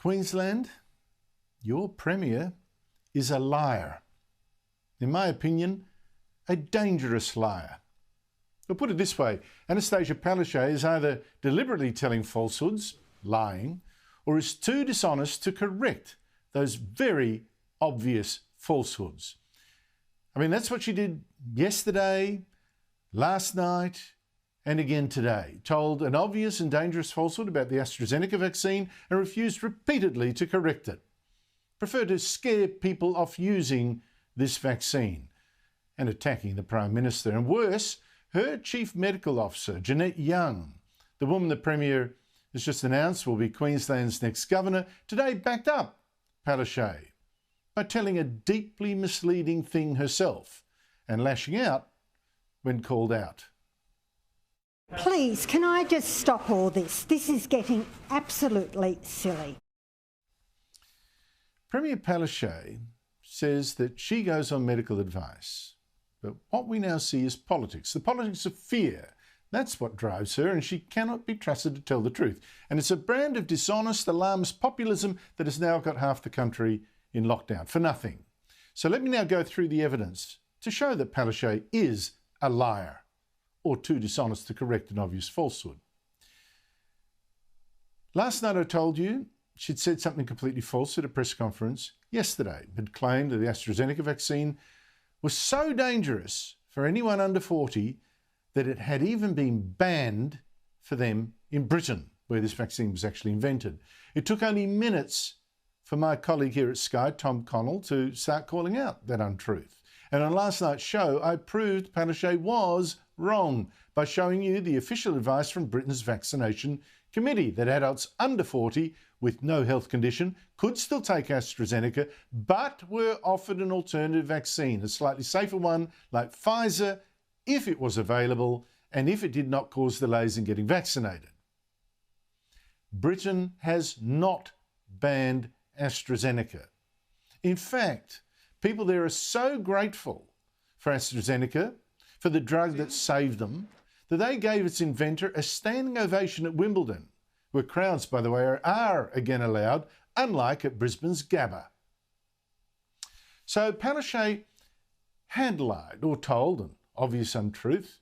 Queensland, your Premier is a liar. In my opinion, a dangerous liar. Or put it this way, Annastacia Palaszczuk is either deliberately telling falsehoods, lying, or is too dishonest to correct those very obvious falsehoods. I mean, that's what she did yesterday, last night, and again today. Told an obvious and dangerous falsehood about the AstraZeneca vaccine and refused repeatedly to correct it. Preferred to scare people off using this vaccine and attacking the Prime Minister. And worse, her Chief Medical Officer, Jeannette, the woman the Premier has just announced will be Queensland's next governor, today backed up Palaszczuk by telling a deeply misleading thing herself and lashing out when called out. Please, can I just stop all this? This is getting absolutely silly. Premier Palaszczuk says that she goes on medical advice. But what we now see is politics, the politics of fear. That's what drives her, and she cannot be trusted to tell the truth. And it's a brand of dishonest, alarmist populism that has now got half the country in lockdown for nothing. So let me now go through the evidence to show that Palaszczuk is a liar or too dishonest to correct an obvious falsehood. Last night I told you she'd said something completely false at a press conference yesterday, had claimed that the AstraZeneca vaccine was so dangerous for anyone under 40 that it had even been banned for them in Britain, where this vaccine was actually invented. It took only minutes for my colleague here at Sky, Tom Connell, to start calling out that untruth. And on last night's show, I proved Palaszczuk was wrong by showing you the official advice from Britain's vaccination committee that adults under 40 with no health condition could still take AstraZeneca, but were offered an alternative vaccine, a slightly safer one like Pfizer, if it was available and if it did not cause delays in getting vaccinated. Britain has not banned AstraZeneca. In fact, people there are so grateful for AstraZeneca, for the drug that saved them, that they gave its inventor a standing ovation at Wimbledon, where crowds, by the way, are again allowed, unlike at Brisbane's Gabba. So Palaszczuk had lied or told an obvious untruth,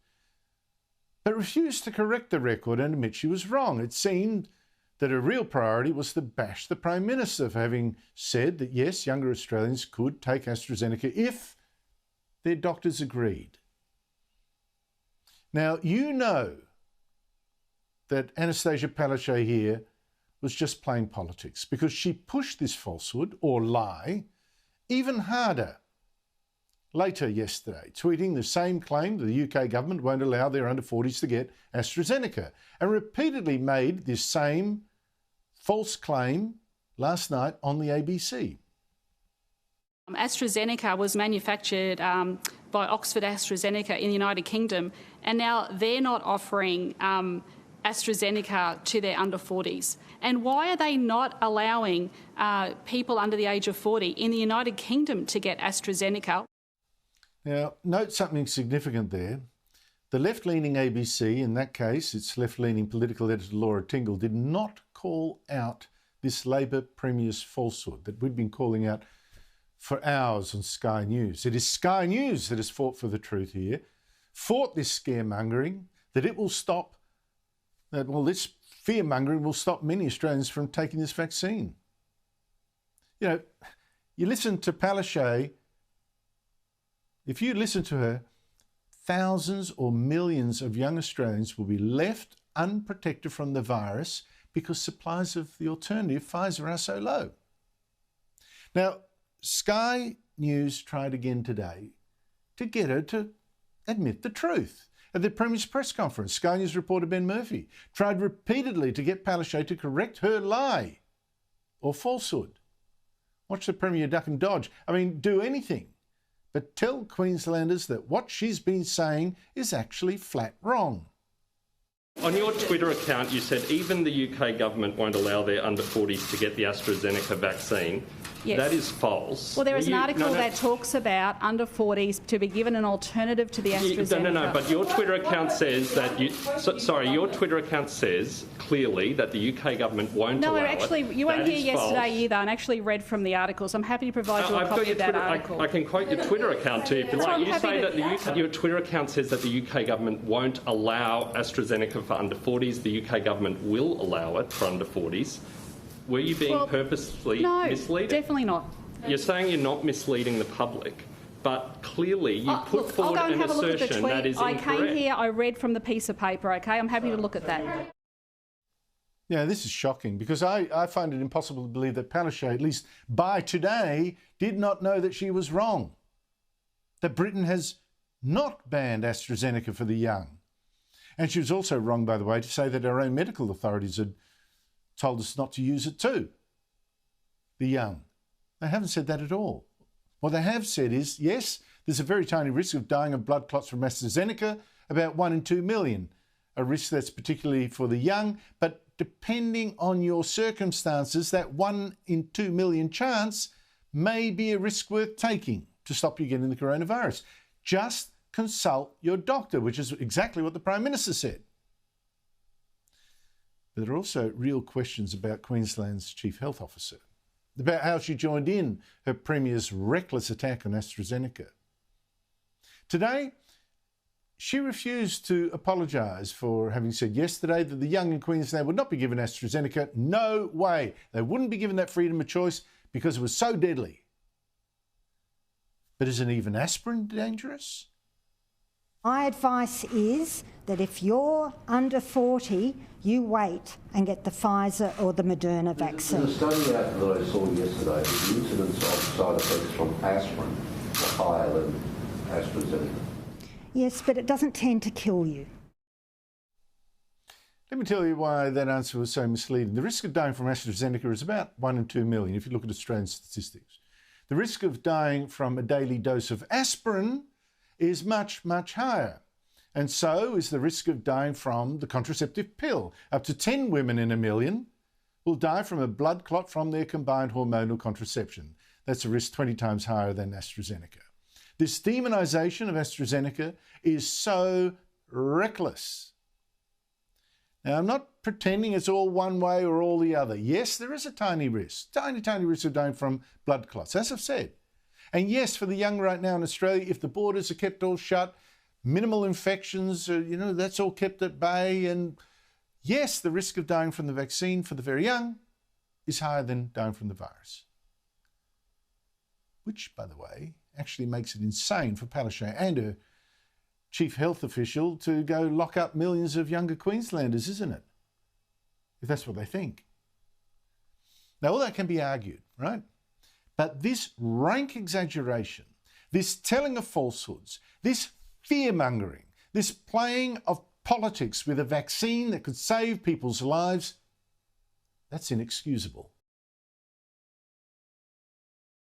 but refused to correct the record and admit she was wrong. It seemed that her real priority was to bash the Prime Minister for having said that, yes, younger Australians could take AstraZeneca if their doctors agreed. Now, you know that Annastacia Palaszczuk here was just playing politics because she pushed this falsehood or lie even harder later yesterday, tweeting the same claim that the UK government won't allow their under 40s to get AstraZeneca, and repeatedly made this same false claim last night on the ABC. AstraZeneca was manufactured by Oxford AstraZeneca in the United Kingdom, and now they're not offering AstraZeneca to their under 40s. And why are they not allowing people under the age of 40 in the United Kingdom to get AstraZeneca? Now, note something significant there. The left-leaning ABC, in that case, its left-leaning political editor Laura Tingle, did not call out this Labor Premier's falsehood that we'd been calling out for hours on Sky News. It is Sky News that has fought for the truth here, fought this scaremongering, that it will stop, that, well, this fear-mongering will stop many Australians from taking this vaccine. You know, you listen to Palaszczuk, if you listen to her, thousands or millions of young Australians will be left unprotected from the virus because supplies of the alternative, Pfizer, are so low. Now, Sky News tried again today to get her to admit the truth. At the Premier's press conference, Sky News reporter Ben Murphy tried repeatedly to get Palaszczuk to correct her lie or falsehood. Watch the Premier duck and dodge. I mean, do anything but tell Queenslanders that what she's been saying is actually flat wrong. On your Twitter account, you said even the UK government won't allow their under 40s to get the AstraZeneca vaccine. Yes. That is false. Well, there is an article that talks about under 40s to be given an alternative to the AstraZeneca. No, but your Twitter account says that your Twitter account says clearly that the UK government won't allow it. No, actually, you weren't here yesterday either, and actually read from the article, so I'm happy to provide you a copy of that article. I can quote your Twitter account to you if you like. You say that your Twitter account says that the UK government won't allow AstraZeneca for under 40s. The UK government will allow it for under 40s. Were you being purposely misleading? No, definitely not. You're saying you're not misleading the public, but clearly you put forward an assertion that is incorrect. I came here, I read from the piece of paper, OK? I'm happy to look at that. Yeah, this is shocking because I find it impossible to believe that Palaszczuk, at least by today, did not know that she was wrong. That Britain has not banned AstraZeneca for the young. And she was also wrong, by the way, to say that our own medical authorities had told us not to use it too. The young. They haven't said that at all. What they have said is, yes, there's a very tiny risk of dying of blood clots from AstraZeneca, about 1 in 2 million, a risk that's particularly for the young, but depending on your circumstances, that 1 in 2 million chance may be a risk worth taking to stop you getting the coronavirus. Just consult your doctor, which is exactly what the Prime Minister said. But there are also real questions about Queensland's Chief Health Officer, about how she joined in her Premier's reckless attack on AstraZeneca. Today, she refused to apologise for having said yesterday that the young in Queensland would not be given AstraZeneca. No way. They wouldn't be given that freedom of choice because it was so deadly. But isn't even aspirin dangerous? My advice is that if you're under 40, you wait and get the Pfizer or the Moderna vaccine. In a study that I saw yesterday, the incidence of side effects from aspirin were higher than AstraZeneca. Yes, but it doesn't tend to kill you. Let me tell you why that answer was so misleading. The risk of dying from AstraZeneca is about 1 in 2 million, if you look at Australian statistics. The risk of dying from a daily dose of aspirin is much, much higher. And so is the risk of dying from the contraceptive pill. Up to 10 women in a million will die from a blood clot from their combined hormonal contraception. That's a risk 20 times higher than AstraZeneca. This demonisation of AstraZeneca is so reckless. Now, I'm not pretending it's all one way or all the other. Yes, there is a tiny risk, tiny risk of dying from blood clots, as I've said. And yes, for the young right now in Australia, if the borders are kept all shut, minimal infections, that's all kept at bay. And yes, the risk of dying from the vaccine for the very young is higher than dying from the virus. Which, by the way, actually makes it insane for Palaszczuk and her chief health official to go lock up millions of younger Queenslanders, isn't it? If that's what they think. Now, all that can be argued, right? But this rank exaggeration, this telling of falsehoods, this fear-mongering, this playing of politics with a vaccine that could save people's lives, that's inexcusable.